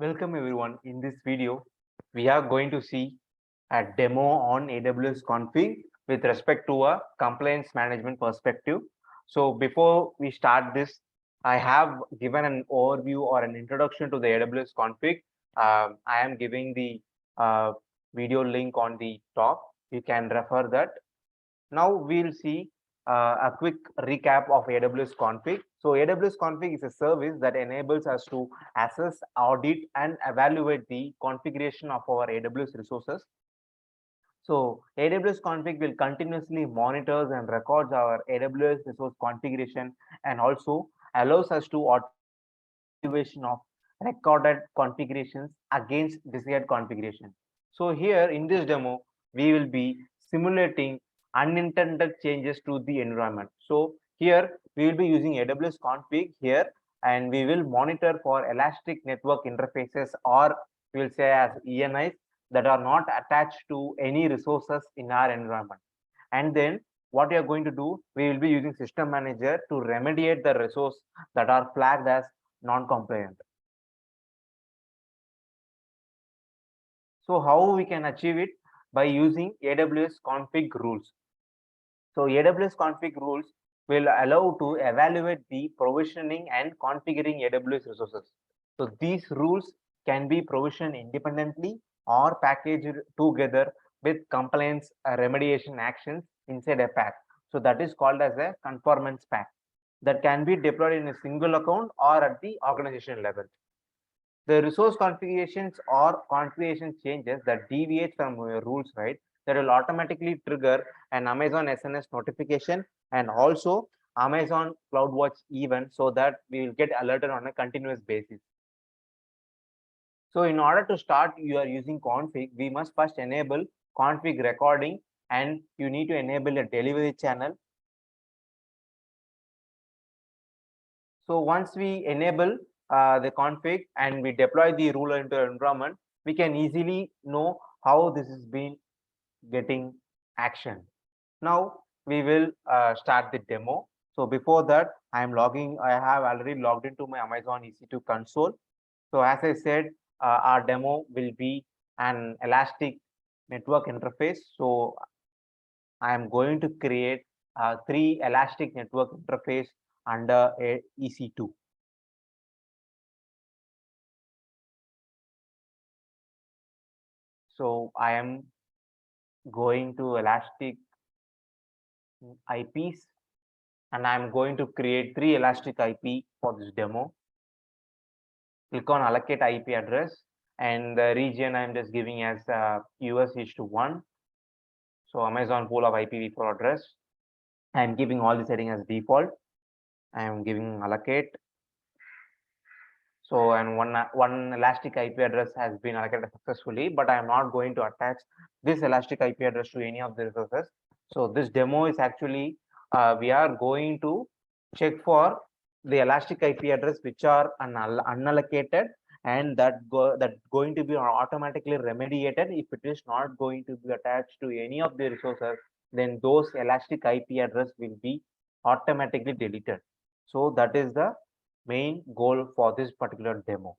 Welcome everyone. In this video, we are going to see a demo on AWS Config with respect to a compliance management perspective. So before we start this, I have given an overview or an introduction to the AWS Config. I am giving the video link on the top. You can refer that. Now we'll see a quick recap of AWS Config. So AWS Config is a service that enables us to assess, audit, and evaluate the configuration of our AWS resources. So AWS Config will continuously monitors and records our AWS resource configuration and also allows us to automate the evaluation of recorded configurations against desired configuration. So here in this demo, we will be simulating unintended changes to the environment. So here we will be using AWS Config here, and we will monitor for elastic network interfaces, or we will say as ENIs, that are not attached to any resources in our environment. And then what we are going to do, we will be using system manager to remediate the resource that are flagged as non-compliant. So how we can achieve it? By using AWS Config Rules. So AWS Config Rules will allow to evaluate the provisioning and configuring AWS resources. So these rules can be provisioned independently or packaged together with compliance remediation actions inside a pack. So that is called as a conformance pack that can be deployed in a single account or at the organization level. The resource configurations or configuration changes that deviate from your rules, right, that will automatically trigger an Amazon SNS notification and also Amazon CloudWatch event, so that we will get alerted on a continuous basis. So in order to start you are using config, we must first enable config recording, and you need to enable a delivery channel. So once we enable the config and we deploy the rule into the environment, we can easily know how this is been getting action. Now we will start the demo. So before that, I have already logged into my Amazon EC2 console. So as I said, our demo will be an elastic network interface. So I am going to create 3 elastic network interface under a EC2. So I am going to elastic IPs, and I'm going to create 3 elastic IP for this demo. Click on allocate IP address, and the region I'm just giving as US is to 1. So Amazon pool of IPv4 address. I'm giving all the settings as default. I'm giving allocate. So and one elastic IP address has been allocated successfully, but I am not going to attach this elastic IP address to any of the resources. So this demo is actually we are going to check for the elastic IP address which are unallocated, and that going to be automatically remediated. If it is not going to be attached to any of the resources, then those elastic IP address will be automatically deleted. So that is the main goal for this particular demo.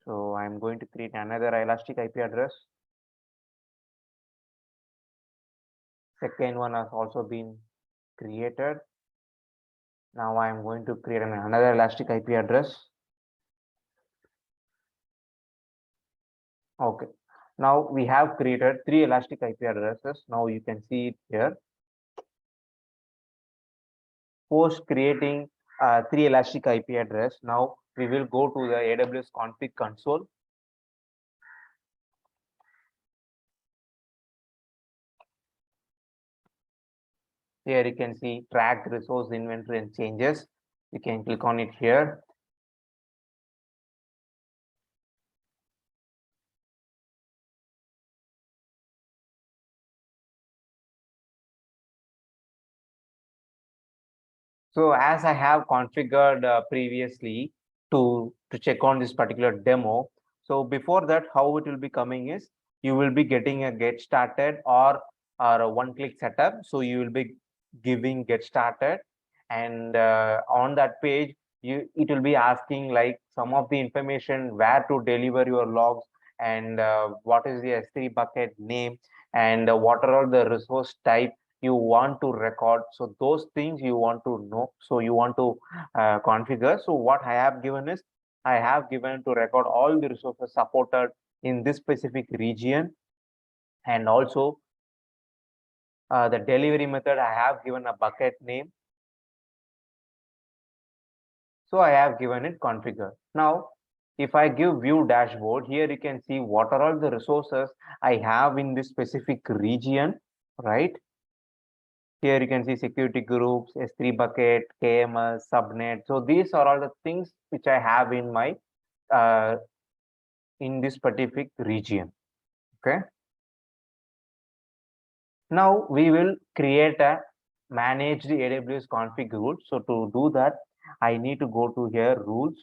So I'm going to create another elastic IP address. Second one has also been created. Now I'm going to create another elastic IP address. Okay. Now we have created 3 elastic IP addresses. Now you can see it here. Post creating 3 elastic IP address, now we will go to the AWS config console. Here you can see track resource inventory and changes. You can click on it here. So as I have configured previously to check on this particular demo. So before that, how it will be coming is you will be getting a get started or a one-click setup. So you will be giving get started, and on that page it will be asking like some of the information where to deliver your logs, and what is the S3 bucket name, and what are all the resource type you want to record. So those things you want to know, so you want to configure. So what I have given is, I have given to record all the resources supported in this specific region, and also the delivery method, I have given a bucket name. So I have given it configure. Now, if I give view dashboard, here you can see what are all the resources I have in this specific region, right? Here you can see security groups, S3 bucket, KMS, subnet. So these are all the things which I have in my uh, in this specific region. Okay. Now we will create a managed AWS config rule. So to do that, I need to go to here rules.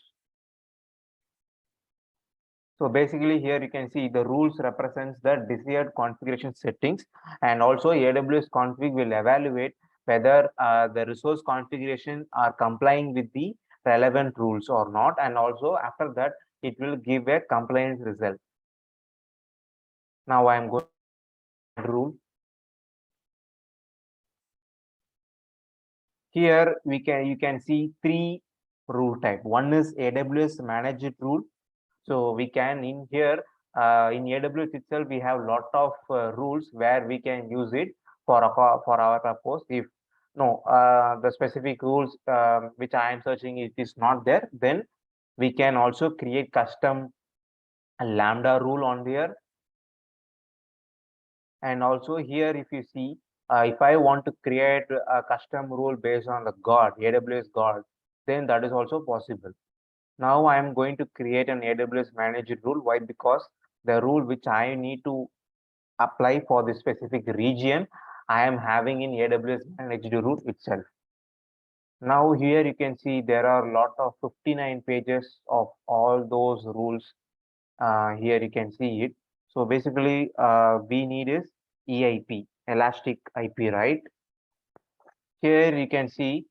So basically here you can see the rules represents the desired configuration settings, and also AWS config will evaluate whether the resource configuration are complying with the relevant rules or not, and also after that it will give a compliance result. Now I am going to rule. Here you can see three rule type. One is AWS managed rule. So we can in here in AWS itself we have lot of rules where we can use it for our purpose. If no the specific rules which I am searching, it is not there, then we can also create custom lambda rule on there. And also here if you see, if I want to create a custom rule based on the guard, AWS guard, then that is also possible. Now I am going to create an AWS managed rule. Why? Because the rule which I need to apply for this specific region, I am having in AWS managed rule itself. Now here you can see there are a lot of 59 pages of all those rules. Here you can see it. So basically we need is EIP, Elastic IP, right? Here you can see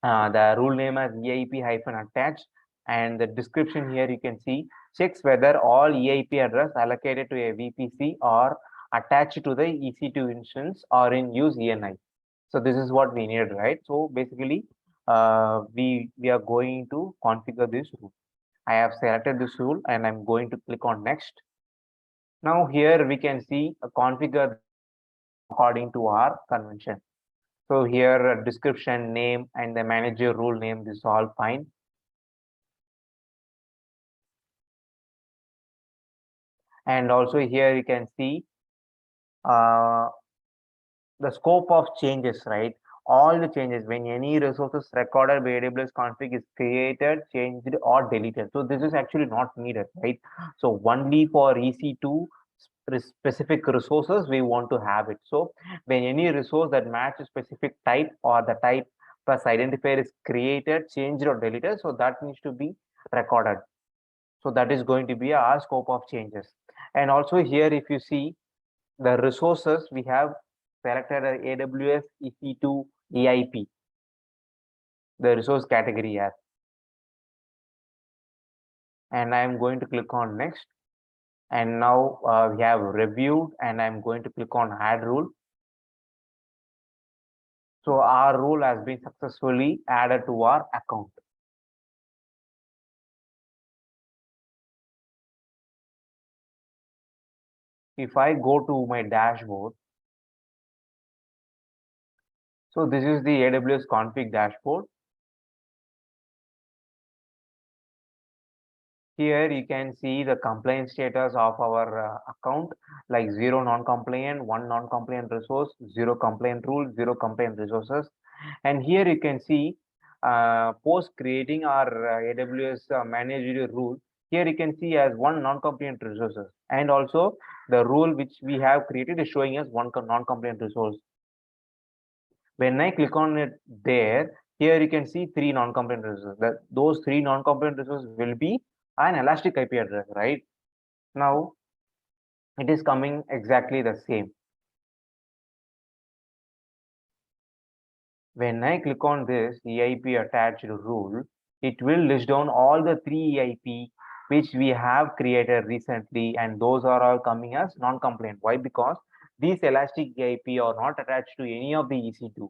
the rule name as EIP-attached, and the description here you can see checks whether all EIP address allocated to a VPC or attached to the EC2 instance or in use ENI. So this is what we need, right? So basically we are going to configure this rule. I have selected this rule and I'm going to click on next. Now here we can see a configure according to our convention. So here description, name, and the manager rule name, this is all fine. And also here you can see uh, the scope of changes, right? All the changes when any resources recorded by AWS config is created, changed, or deleted. So this is actually not needed, right? So only for EC2 specific resources we want to have it. So when any resource that matches specific type or the type plus identifier is created, changed, or deleted, so that needs to be recorded. So that is going to be our scope of changes. And also here if you see the resources, we have selected AWS EC2 EIP, the resource category here. And I'm going to click on next. And now we have reviewed, and I'm going to click on add rule. So our rule has been successfully added to our account. If I go to my dashboard, so this is the AWS config dashboard. Here you can see the compliance status of our account, like 0 non-compliant, 1 non-compliant resource, 0 compliant rule, 0 compliant resources. And here you can see post creating our AWS managed rule. Here you can see as 1 non-compliant resources, and also the rule which we have created is showing as 1 non-compliant resource. When I click on it there, here you can see 3 non-compliant resources. Those 3 non-compliant resources will be an elastic IP address, right? Now it is coming exactly the same. When I click on this EIP attached rule, it will list down all the 3 EIP which we have created recently, and those are all coming as non-compliant. Why? Because these elastic EIP are not attached to any of the EC2.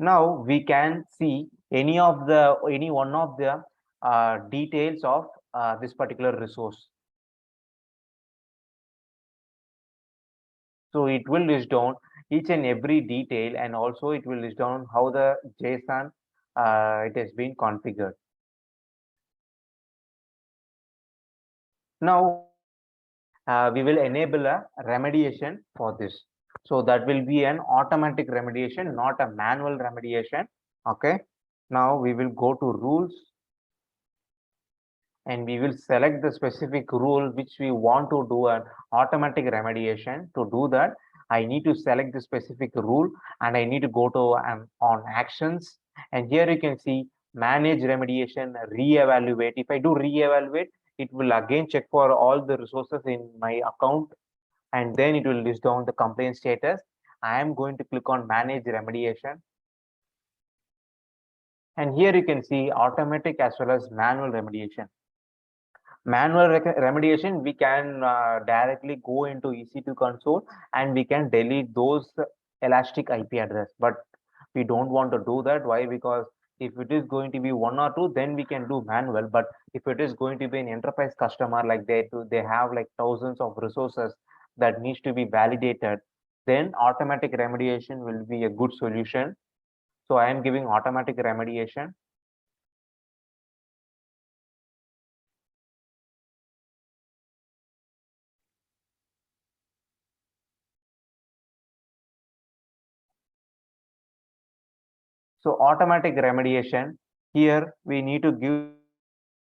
Now we can see any one of the details of this particular resource. So it will list down each and every detail, and also it will list down how the JSON it has been configured. Now we will enable a remediation for this. So that will be an automatic remediation, not a manual remediation. Okay. Now we will go to rules, and we will select the specific rule which we want to do an automatic remediation. To do that, I need to select the specific rule, and I need to go to on actions, and here you can see manage remediation, reevaluate. If I do reevaluate, it will again check for all the resources in my account, and then it will list down the complaint status. I am going to click on manage remediation, and here you can see automatic as well as manual remediation. Manual remediation, we can directly go into EC2 console and we can delete those elastic IP address, but we don't want to do that. Why? Because if it is going to be one or two, then we can do manual. But if it is going to be an enterprise customer, like they have like thousands of resources that needs to be validated, then automatic remediation will be a good solution. So I am giving automatic remediation. So automatic remediation, here we need to give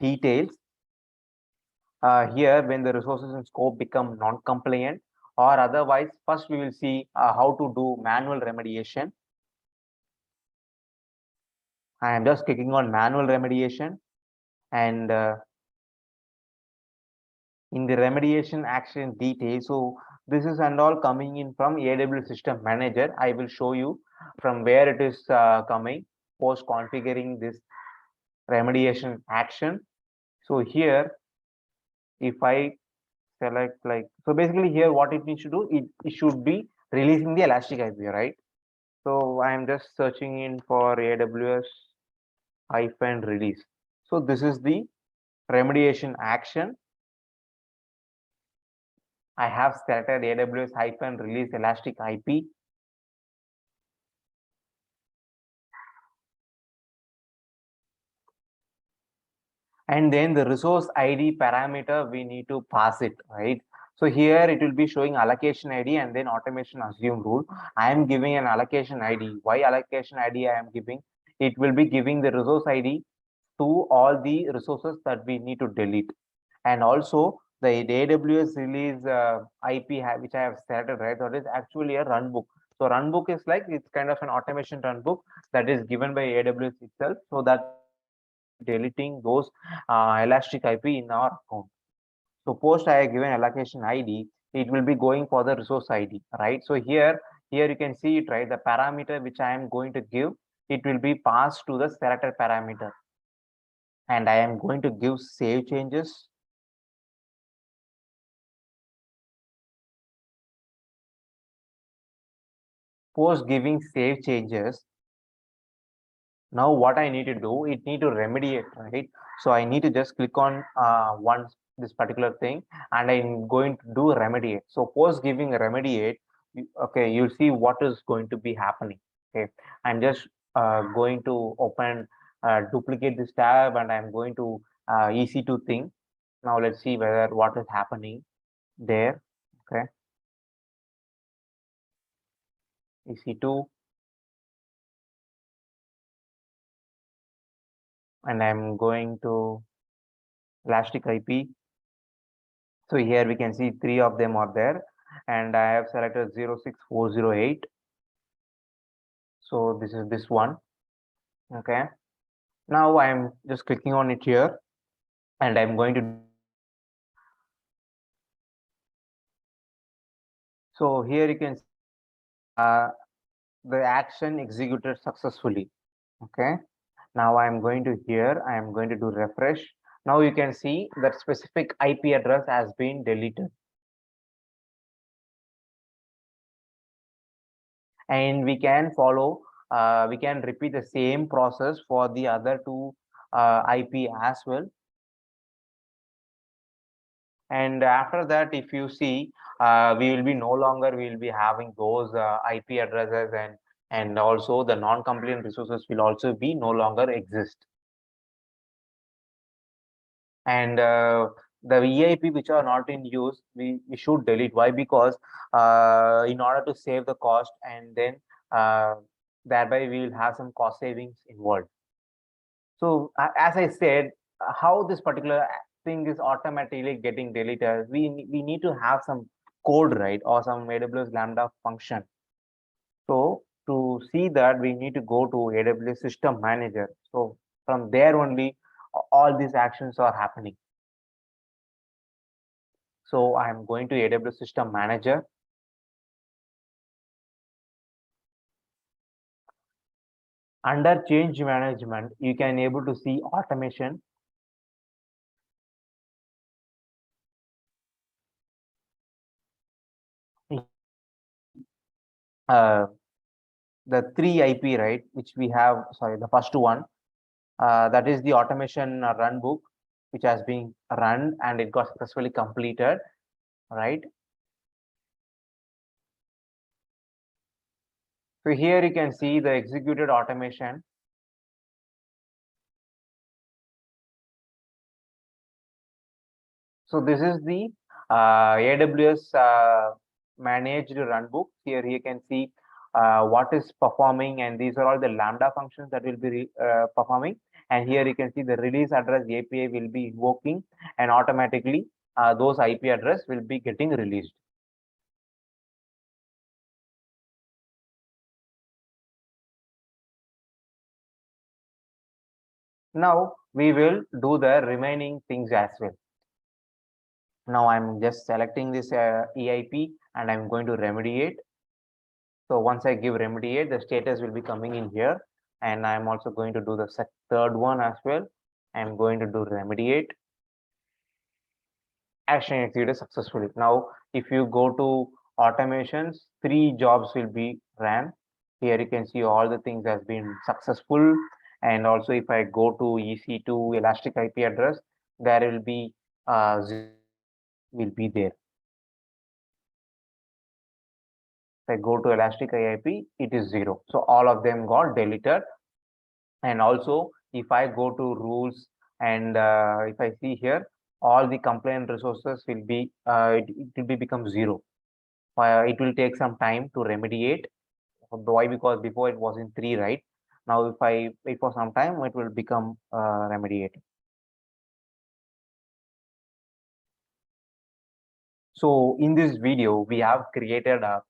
details. Here, when the resources and scope become non-compliant, or otherwise, first we will see how to do manual remediation. I am just clicking on manual remediation, and in the remediation action details. So this is and all coming in from AWS System Manager. I will show you from where it is coming post configuring this remediation action. So here, if I select like, so basically here what it needs to do, it should be releasing the elastic IP, right? So I am just searching in for AWS hyphen release. So this is the remediation action. I have selected AWS hyphen release elastic IP. And then the resource ID parameter, we need to pass it, right? So here it will be showing allocation ID and then automation assume rule. I am giving an allocation ID. Why allocation ID I am giving? It will be giving the resource ID to all the resources that we need to delete. And also the AWS release IP which I have selected, right? That is actually a runbook. So runbook is like, it's kind of an automation runbook that is given by AWS itself, so that deleting those elastic IP in our account. So post I have given allocation ID, it will be going for the resource ID, right? So here you can see it, right? The parameter which I am going to give, it will be passed to the selected parameter, and I am going to give save changes. Post giving save changes, now what I need to do, it need to remediate, right? So I need to just click on this particular thing, and I'm going to do remediate. So post giving remediate, okay, you'll see what is going to be happening. Okay, I'm just going to open duplicate this tab, and I'm going to EC2 thing. Now let's see whether what is happening there. Okay, EC2, and I'm going to elastic IP. So here we can see 3 of them are there, and I have selected 06408. So this is this one. Okay. Now I'm just clicking on it here, and I'm going to So here you can see the action executed successfully. Okay. Now I'm going to here, I am going to do refresh. Now you can see that specific IP address has been deleted. And we can follow, we can repeat the same process for the other two IP as well. And after that, if you see, we will be no longer, we will be having those IP addresses, and also the non-compliant resources will also be no longer exist. And the EIP which are not in use, we should delete. Why? Because in order to save the cost, and then thereby we will have some cost savings involved. So as I said, how this particular thing is automatically getting deleted, we need to have some code, right, or some AWS Lambda function. So to see that, we need to go to AWS System Manager. So from there only all these actions are happening. So I'm going to AWS System Manager. Under change management, you can able to see automation. The 3 IP, right, which we have, sorry, the first one, that is the automation run book, which has been run and it got successfully completed, right? So here you can see the executed automation. So this is the AWS managed run book. Here you can see what is performing, and these are all the Lambda functions that will be performing. And here you can see the release address API will be invoking, and automatically those IP address will be getting released. Now we will do the remaining things as well. Now I'm just selecting this EIP and I'm going to remediate. So once I give remediate, the status will be coming in here. And I'm also going to do the third one as well. I'm going to do remediate. Action executed successfully. Now, if you go to automations, 3 jobs will be ran. Here you can see all the things has been successful. And also if I go to EC2 Elastic IP address, there will be will be there. If I go to Elastic IP, it is 0. So all of them got deleted. And also if I go to rules, and if I see here, all the compliant resources will be it will be become 0. It will take some time to remediate. Why? Because before it was in 3, right? Now if I wait for some time, it will become remediated. So in this video, we have created a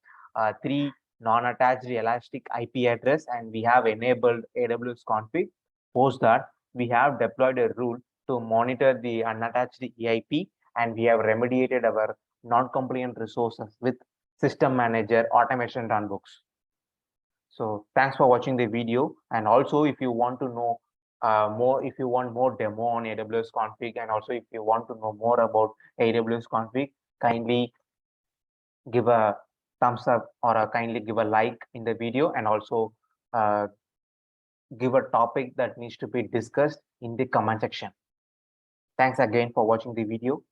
3 non-attached elastic IP address, and we have enabled AWS config. Post that, we have deployed a rule to monitor the unattached EIP, and we have remediated our non-compliant resources with System Manager automation runbooks. So thanks for watching the video. And also, if you want to know more, if you want more demo on AWS config, and also if you want to know more about AWS config, kindly give a thumbs up, or kindly give a like in the video, and also give a topic that needs to be discussed in the comment section. Thanks again for watching the video.